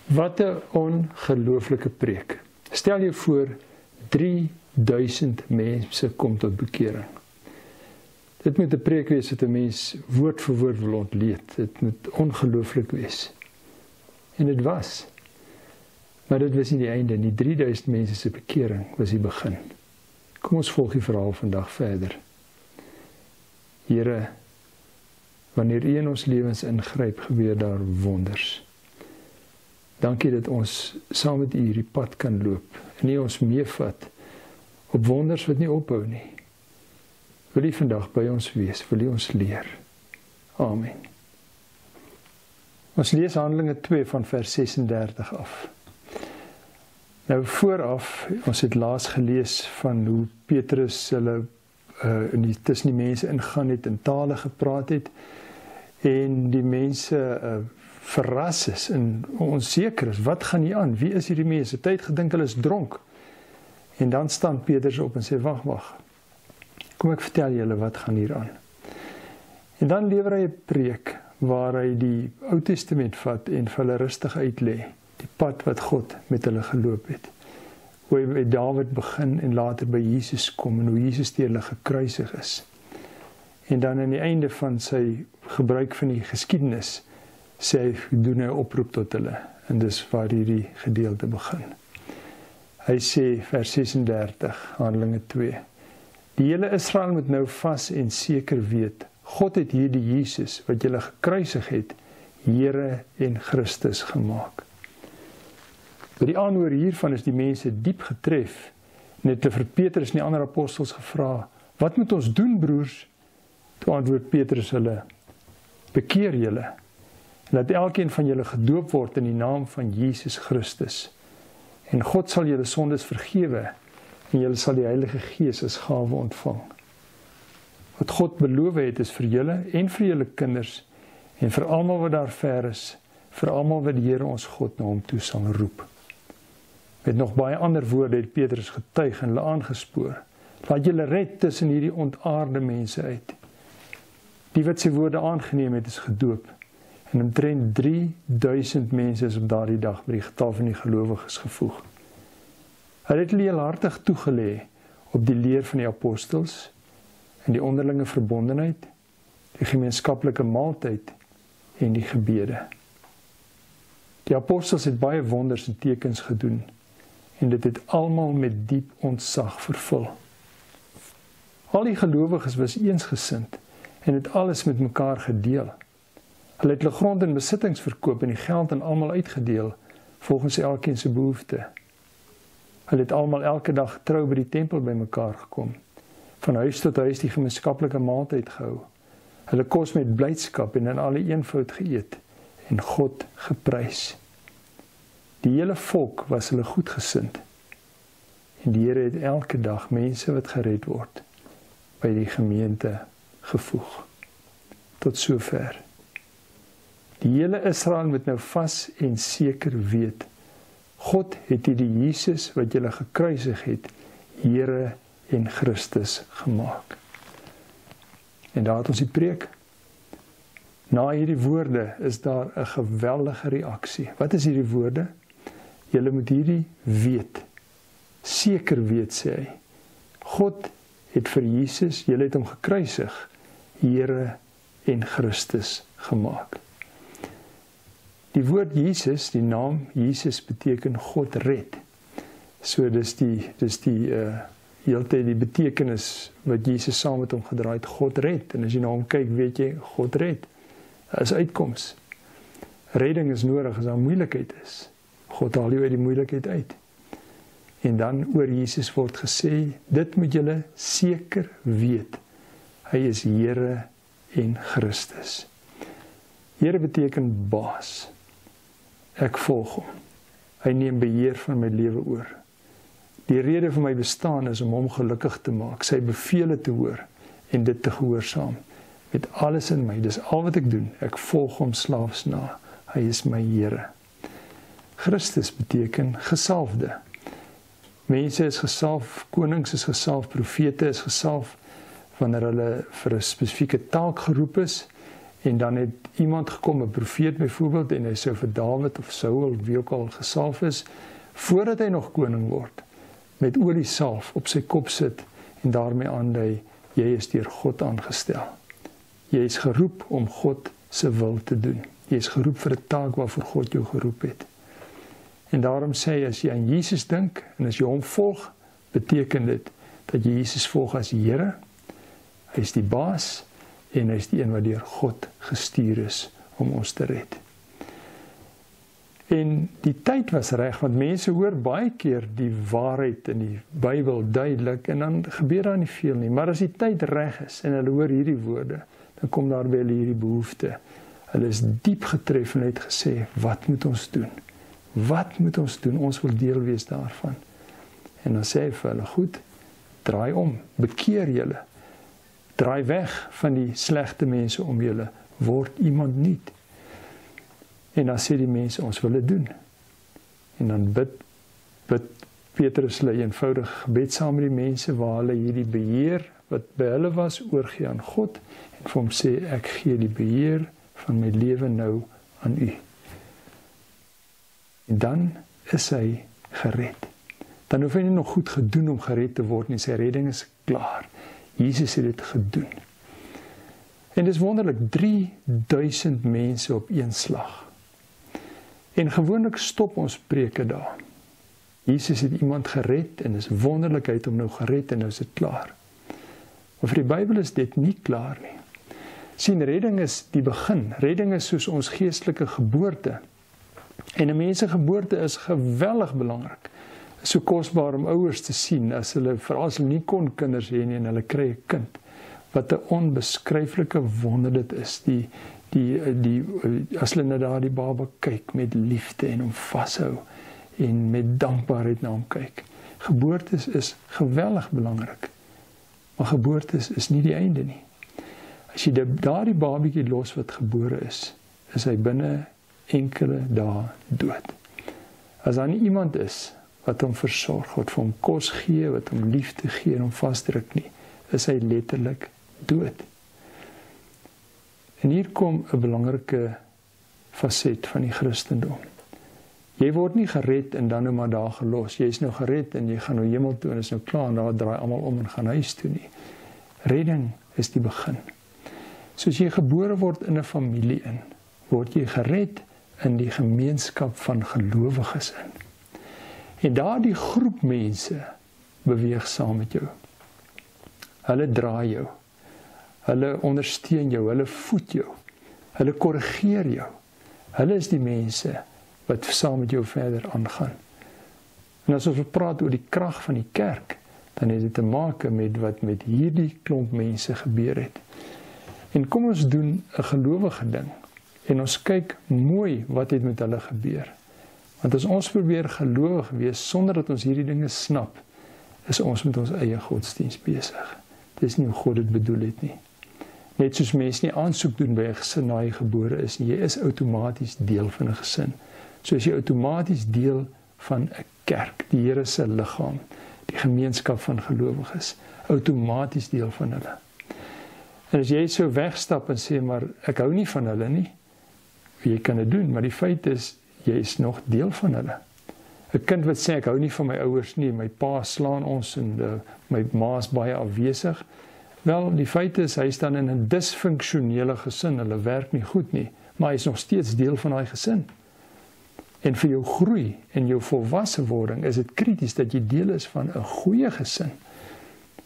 Wat 'n ongelooflike preek. Stel jou voor, 3000 mense kom tot bekering. Dit moet 'n preek wees wat 'n mens woord vir woord wil ontleed. Dit moet ongelooflik wees. En dit was. Maar dit was nie die einde nie. 3000 mense se bekering was die begin. Kom ons volg die verhaal vandag verder. Here, wanneer U in ons lewens ingryp, gebeur daar wonders. Dankie dat ons saam met U hierdie pad kan loop en U ons meevat op wonders wat nie ophou nie. Wil U vandag by ons wees, wil U ons leer. Amen. Ons lees Handelinge 2 van vers 36 af. Nou vooraf, ons het laas gelees van hoe Petrus hulle tussen die mense ingaan het, in tale gepraat het, en die mense verras is en onseker is, wat gaan hier aan? Wie is hierdie mense? Tyd gedink hulle is dronk. En dan staan Petrus op en sê, wag, kom ek vertel julle wat gaan hier aan. En dan lewer hy 'n preek waar hy die Ou Testament vat en vir hulle rustig uitlê, die pad wat God met hulle geloop het. Hoe hy by Dawid begin en later by Jesus kom en hoe Jesus deur hulle gekruisig is. En dan aan die einde van sy gebruik van die geskiedenis sê hy, doen hy 'n oproep tot hulle. En dis waar hierdie gedeelte begin. Hy sê, vers 36, Handelinge 2. Die hele Israel moet nou vas en seker weet, God het hierdie Jesus, wat julle gekruisig het, Here en Christus gemaak. By die aanhoor hiervan is die mense diep getref, en het vir Petrus en die ander apostels gevra, wat moet ons doen, broers? Toe antwoord Petrus hulle, bekeer julle, en laat elkeen van julle gedoop word in die naam van Jesus Christus. En God sal julle sondes vergewe, en julle sal die Heilige Gees as gawe ontvang. Wat God beloof het is vir julle en vir julle kinders, en vir almal wat daar ver is, vir almal wat die Here ons God na hom toe sal roep. Met nog baie ander woorde het Petrus getuig en hulle aangespoor. Laat julle red tussen hierdie ontaarde mense uit. Die wat sy woorde aangeneem het is gedoop. En omtrent 3000 mense is op daardie dag by die getal van die gelowiges gevoeg. Hy het heelhartig toegelê op die leer van die apostels en die onderlinge verbondenheid, die gemeenskaplike maaltyd en die gebede. Die apostels het baie wonders en tekens gedoen en dit het almal met diep ontzag vervul. Al die gelowiges was eensgesind en het alles met mekaar gedeel. Hulle het hulle grond en besittings verkoop en die geld aan almal uitgedeel volgens elkeen se behoefte. Hulle het almal elke dag trou by die tempel bymekaar gekom, van huis tot huis die gemeenskaplike maaltyd gehou. Hulle kos met blydskap en in alle eenvoud geëet en God geprys. Die hele volk was hulle goedgesind en die Here het elke dag mense wat gered word by die gemeente gevoeg. Tot sover. Die hele Israel moet nou vas en seker weet, God het hierdie Jesus wat julle gekruisig het, Here en Christus gemaak. En daar het ons die preek. Na hierdie woorde is daar 'n geweldige reaksie. Wat is hierdie woorde? Julle moet hierdie weet, seker weet, sê hy. God het vir Jesus, julle het hom gekruisig, Here en Christus gemaak. Die woord Jesus, die naam Jesus beteken God red. So dis die heeltyd die betekenis wat Jesus saam met hom gedra het, God red. En as jy na hom kyk, weet jy, God red. Dit is uitkoms. Redding is nodig as daar moeilikheid is. God haal jou uit die moeilikheid uit. En dan oor Jesus word gesê, dit moet julle seker weet. Hy is Here en Christus. Here beteken baas. Ek volg hom. Hy neem beheer van my lewe oor. Die rede vir my bestaan is om hom gelukkig te maak, sy bevele te hoor en dit te gehoorsaam. Met alles in my, dis al wat ek doen. Ek volg hom slaafs na. Hy is my Here. Christus beteken gesalfde. Mense is gesalf, konings is gesalf, profete is gesalf wanneer hulle vir 'n spesifieke taak geroep is En dan het iemand gekom, 'n profeet byvoorbeeld, en hy sou vir Dawid of Saul, wie ook al gesalf is, voordat hy nog koning word, met olie salf op sy kop sit en daarmee aandui, jy is deur God aangestel. Jy is geroep om God se wil te doen. Jy is geroep vir 'n taak waarvoor God jou geroep het. En daarom sê hy, as jy aan Jesus dink en as jy hom volg, beteken dit dat jy Jesus volg as Here. Hy is die baas en hy is die een wat deur God gestuur is om ons te red. En die tyd was reg, want mense hoor baie keer die waarheid in die Bybel duidelik en dan gebeur daar nie veel nie. Maar as die tyd reg is en hulle hoor hierdie woorde, dan kom daar by hulle hierdie behoefte. Hulle is diep getref en het gesê, wat moet ons doen? Wat moet ons doen? Ons wil deel wees daarvan. En dan sê hy vir hulle, goed, draai om, bekeer julle. Draai weg van die slegte mense om julle, word iemand nuut. En dan sê die mense, ons wil dit doen. En dan bid Petrus hulle eenvoudig gebed saam met die mense, waar hulle hierdie beheer, wat by hulle was, oorgee aan God, en vir hom sê, ek gee die beheer van my lewe nou aan u. En dan is hy gered. Dan hoef hy nie nog goed gedoen om gered te word nie, sy redding is klaar. Jesus het dit gedoen. En dis wonderlik, 3000 mense op een slag. En gewoonlik stop ons preke daar. Jesus het iemand gered en is wonderlik, hy het hom nou gered en nou is dit klaar. Maar vir die Bybel is dit nie klaar nie. Sien, redding is die begin. Redding is soos ons geestelike geboorte. En 'n mens se geboorte is geweldig belangrik. So kosbaar om ouers te sien, veral as hulle nie kon kinders hê nie en hulle kry 'n kind. Wat 'n onbeskryflike wonder dit is. As hulle na daardie baba kyk met liefde en hom vashou en met dankbaarheid na hom kyk. Geboortes is geweldig belangrik. Maar geboortes is nie die einde nie. As jy daardie babietjie los wat gebore is hy binne enkele dae dood. As daar nie iemand is wat hom versorg, wat vir hom kos gee, wat hom liefde gee en hom vasdruk nie, is hy letterlik dood. En hier kom 'n belangrike faset van die Christendom. Jy word nie gered en dan nou maar daar gelos. Jy is nou gered en jy gaan nou hemel toe en is nou klaar en daar draai almal om en gaan huis toe nie. Redding is die begin. Soos jy gebore word in 'n familie in, word jy gered in die gemeenskap van gelowiges in. En daardie groep mense beweeg saam met jou. Hulle dra jou. Hulle ondersteun jou, hulle voed jou. Hulle korrigeer jou. Hulle is die mense wat saam met jou verder aangaan. En as ons praat oor die krag van die kerk, dan het dit te maak met wat met hierdie klomp mense gebeur het. En kom ons doen 'n gelowige ding en ons kyk mooi wat het met hulle gebeur. Want as ons probeer gelowig wees sonder dat ons hierdie dinge snap, is ons met ons eie godsdiens besig. Dit is nie hoe God dit bedoel het nie. Net soos mense nie aansoek doen by 'n gesin na jy gebore is nie, jy is outomaties deel van 'n gesin. Soos jy outomaties deel van 'n kerk, die Here se liggaam, die gemeenskap van gelowiges, outomaties deel van hulle. En as jy so wegstap en sê, maar ek hou nie van hulle nie, jy kan dit doen, maar die feit is, jy is nog deel van hulle. 'n Kind wat sê, ek hou nie van my ouers nie, my pa slaan ons en my ma is baie afwesig. Wel, die feit is, hy staan in 'n disfunksionele gesin, hulle werk nie goed nie, maar hy is nog steeds deel van daai gesin. En vir jou groei en jou volwassewording is dit krities dat jy deel is van 'n goeie gesin.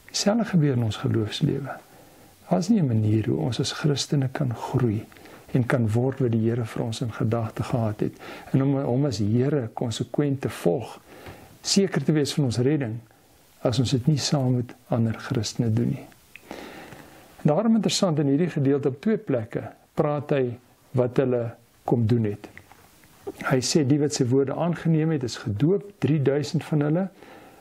Dieselfde gebeur in ons geloofslewe. Daar is nie 'n manier hoe ons as Christene kan groei en kan word wat die Here vir ons in gedagte gehad het. En om hom as Here konsekwent te volg, seker te wees van ons redding, as ons dit nie saam met ander Christene doen nie. En daarom interessant, in hierdie gedeelte op 2 plekke, praat hy wat hulle kom doen het. Hy sê, die wat sy woorde aangeneem het, is gedoop, 3000 van hulle.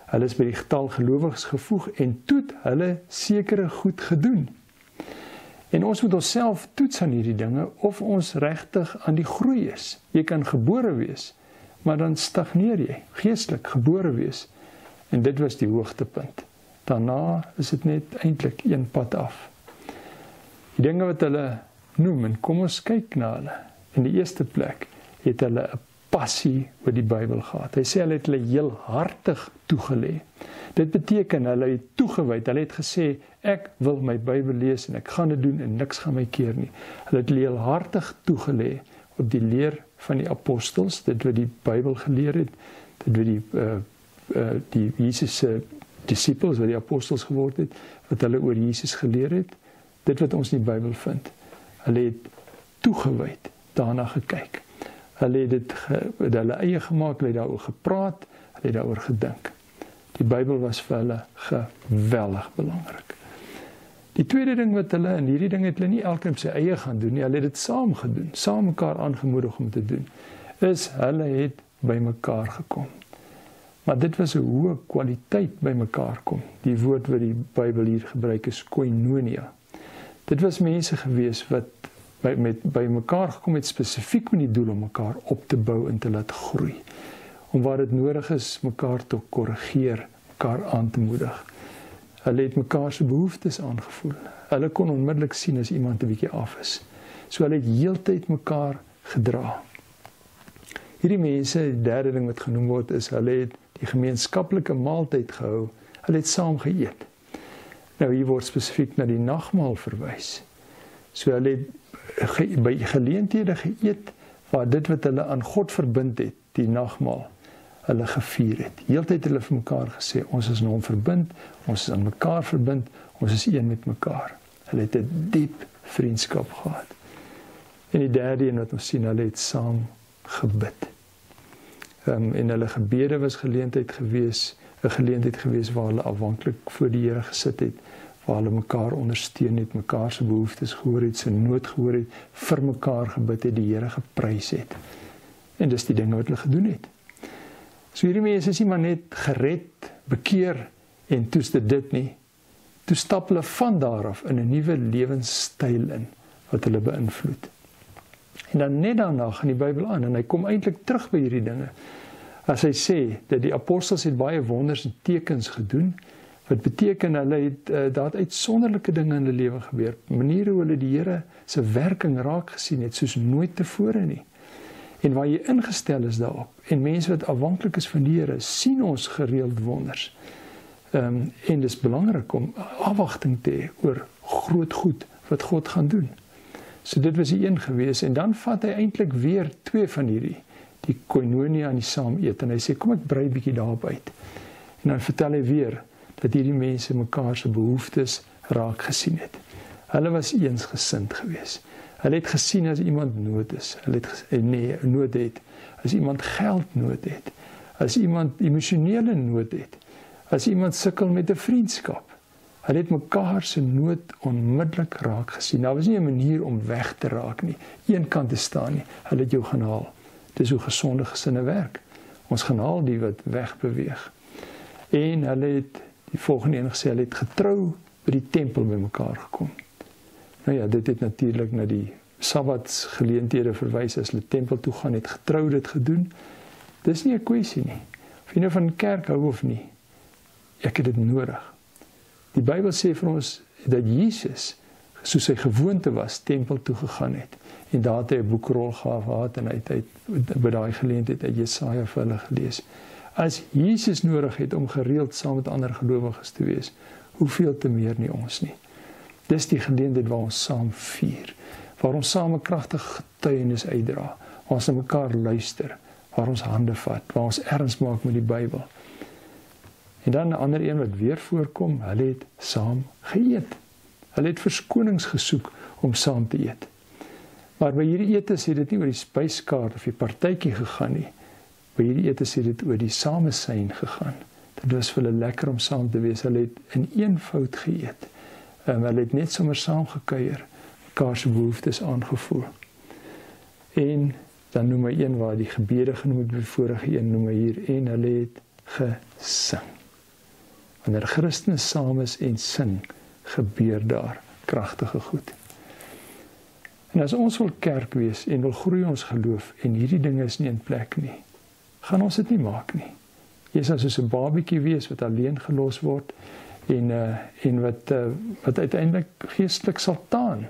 Hulle is by die getal gelowiges gevoeg en toe het hulle sekere goed gedoen. En ons moet onsself toets aan hierdie dinge, of ons regtig aan die groei is. Jy kan gebore wees, maar dan stagneer jy, geestelik gebore wees. En dit was die hoogtepunt. Daarna is dit net eintlik een pad af. Die dinge wat hulle noem en kom ons kyk na hulle. In die eerste plek het hulle 'n passie oor die Bybel gehad. Hy sê hulle het hulle heel hartig toegelê. Dit beteken hulle het toegewyd. Hulle het gesê ek wil my Bybel lees en ek gaan dit doen en niks gaan my keer nie. Hulle het heel hartig toegelê op die leer van die apostels, dit wat die Bybel geleer het, dit wat die Jesus se disippels, wat die apostels geword het, wat hulle oor Jesus geleer het, dit wat ons in die Bybel vind. Hulle het toegewyd daarna gekyk. Hulle het dit hulle eie gemaak, hulle het daaroor gepraat, hulle het daaroor gedink. Die Bybel was vir hulle geweldig belangrik. Die tweede ding wat hulle, en hierdie ding het hulle nie elkeen op sy eie gaan doen nie, hulle het dit saam gedoen, saam mekaar aangemoedig om te doen, is hulle het by mekaar gekom. Maar dit was 'n hoë kwaliteit by mekaar kom. Die woord wat die Bybel hier gebruik is koinonia. Dit was mense gewees wat by mekaar gekom het spesifiek met die doel om mekaar op te bou en te laat groei. Om waar dit nodig is, mekaar te korrigeer, mekaar aan te moedig. Hulle het mekaar se behoeftes aangevoel. Hulle kon onmiddellik sien as iemand 'n bietjie af is. So hulle het heeltyd mekaar gedra. Hierdie mense, die derde ding wat genoem word, is hulle het die gemeenskaplike maaltyd gehou. Hulle het saam geëet. Nou hier word spesifiek na die nagmaal verwys. So hulle het by geleenthede geëet waar dit wat hulle aan God verbind het, die nagmaal, hulle gevier het. Heeltyd hulle vir mekaar gesê, ons is in hom verbind, ons is aan mekaar verbind, ons is een met mekaar. Hulle het 'n diep vriendskap gehad. En die derde een wat ons sien, hulle het saam gebid. En hulle gebede was 'n geleentheid gewees waar hulle afhanklik voor die Here gesit het, waar hulle mekaar ondersteun het, mekaar se behoeftes gehoor het, se nood gehoor het, vir mekaar gebid het, die Here geprys het. En dis die dinge wat hulle gedoen het. So hierdie mense is nie maar net gered, bekeer en toes dit nie. Toe stap hulle van daar af in 'n nuwe lewenstyl in wat hulle beïnvloed. En dan net daarna gaan die Bybel aan en hy kom eintlik terug by hierdie dinge. As hy sê dat die apostels het baie wonders en tekens gedoen, wat beteken hulle het daar uitsonderlike dinge in hulle lewe gebeur, maniere hoe hulle die Here se werking raak gesien het soos nooit tevore nie. En waar jy ingestel is daarop, en mense wat afhanklik is van die Here, sien ons gereeld wonders. En dit is belangrik om afwagting te hê oor groot goed wat God gaan doen. So dit was die een gewees, en dan vat hy eintlik weer twee van hierdie, die koinonia en die saam eet, en hy sê, kom ek brei bietjie daarop uit. En dan vertel hy weer, dat hierdie mense mekaar se behoeftes raak gesien het. Hulle was eensgesind gewees. Hulle het gesien as iemand nood is, nood het, as iemand geld nood het, as iemand emosionele nood het, as iemand sukkel met 'n vriendskap. Hulle het mekaar se nood onmiddellik raak gesien. Daar was nie 'n manier om weg te raak nie, een kant te staan nie. Hulle het jou gaan haal. Dis hoe gesonde gesinne werk. Ons gaan haal die wat wegbeweeg. En hulle het die volgende een gesê, hulle het getrou by die tempel by mekaar gekom. Nou ja, dit het natuurlik na die Sabbatsgeleenthede verwys, as hulle tempel toe gaan, het getrou dit gedoen. Dis nie 'n kwessie nie. Of jy nou van kerk hou of nie, ek het dit nodig. Die Bybel sê vir ons dat Jesus, soos sy gewoonte was, tempel toe gegaan het. En daar het hy 'n boekrol gehad en hy het by daai geleentheid uit Jesaja vir hulle gelees. As Jesus nodig het om gereeld saam met ander gelowiges te wees, hoeveel te meer nie ons nie. Dis die geleentheid waar ons saam vier, waar ons saam 'n kragtige getuienis uitdra, waar ons na mekaar luister, waar ons hande vat, waar ons erns maak met die Bybel. En dan 'n ander een wat weer voorkom, hulle het saam geëet. Hulle het verskonings gesoek om saam te eet. Maar by hierdie etes het dit nie oor die spyskaart of die partytjie gegaan nie. By hierdie etes het dit oor die samesyn gegaan. Dit was vir hulle lekker om saam te wees. Hulle het in eenvoud geëet. Hulle het net sommer saam gekuier, mekaar se behoeftes aangevoel. En dan noem hy een waar die gebede genoem het by die vorige een, noem hy hier, en hulle het gesing. Wanneer Christene saam is en sing, gebeur daar kragtige goed. En as ons wil kerk wees en wil groei ons geloof en hierdie dinge is nie in plek nie, gaan ons dit nie maak nie. Jy sal soos 'n babietjie wees wat alleen gelos word en wat uiteindelik geestelik sal taan.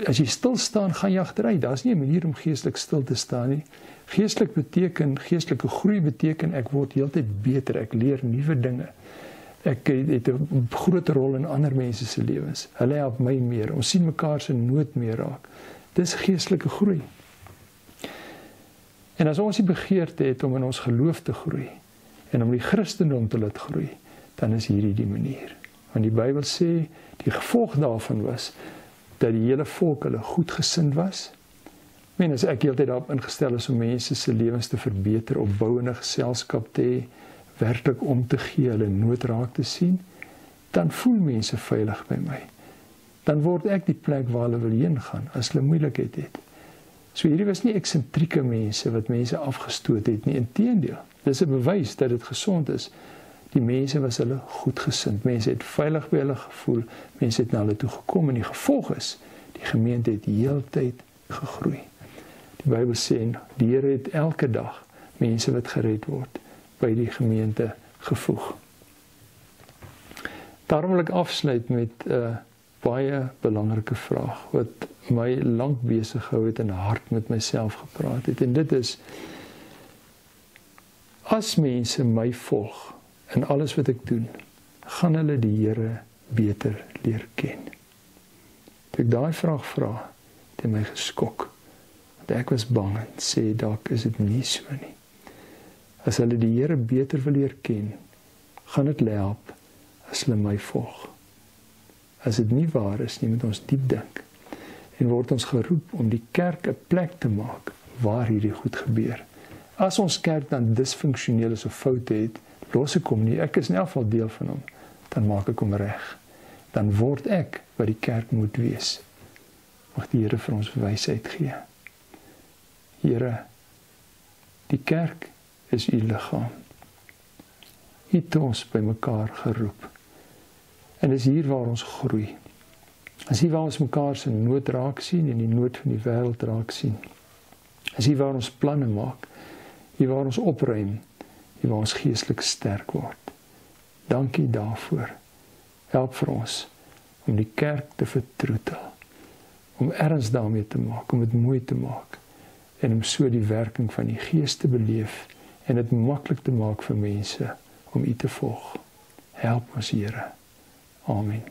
as jy stil staan, gaan jy agteruit. Daar's nie 'n manier om geestelik stil te staan nie. Geestelike groei beteken ek word heeltyd beter, ek leer nuwe dinge. Ek het 'n groot rol in ander mense se lewens. Hulle help my meer. Ons sien mekaar se nood meer raak. Dis geestelike groei. En as ons die begeerte het om in ons geloof te groei en om die Christendom te laat groei, dan is hierdie die manier. Want die Bybel sê die gevolg daarvan was dat die hele volk hulle goedgesind was. As ek heeltyd daarop ingestel is om mense se lewens te verbeter, opbouende geselskap te hê, werklik om te gee, hulle nood raak te sien, dan voel mense veilig by my. Dan word ek die plek waar hulle wil heen gaan as hulle moeilikheid het. So hierdie was nie eksentrieke mense wat mense afgestoot het nie, inteendeel. Dis 'n bewys dat dit gesond is. Die mense was hulle goedgesind. Mense het veilig by hulle gevoel. Mense het na hulle toe gekom en die gevolg is die gemeente het heeltyd gegroei. Die Bybel sê die Here het elke dag mense wat gered word by die gemeente gevoeg. Daarom wil ek afsluit met 'n baie belangrike vraag wat my lank besig gehou het en hard met myself gepraat het. En dit is, as mense my volg in alles wat ek doen, gaan hulle die Here beter leer ken. Toe ek daai vraag vra, het my geskok. Want ek was bang en sê, dalk is dit nie so nie. As hulle die Here beter wil leer ken, gaan dit help as hulle my volg. As dit nie waar is nie, moet ons diep dink. En word ons geroep om die kerk 'n plek te maak waar hierdie goed gebeur. As ons kerk dan disfunksioneel is of foute het, los ek hom nie, ek is in elk geval deel van hom, dan maak ek hom reg. Dan word ek wat die kerk moet wees. Mag die Here vir ons wysheid gee. Here, die kerk is u liggaam. U het ons by mekaar geroep. En dis hier waar ons groei. Dis hier waar ons mekaar se nood raak sien en die nood van die wêreld raak sien. Dis hier waar ons planne maak. Hier waar ons opruim. Hier waar ons geestelik sterk word. Dankie daarvoor. Help vir ons om die kerk te vertroetel. Om erns daarmee te maak, om dit mooi te maak. En om so die werking van die Gees te beleef en dit maklik te maak vir mense om u te volg. Help ons, Here. Amen.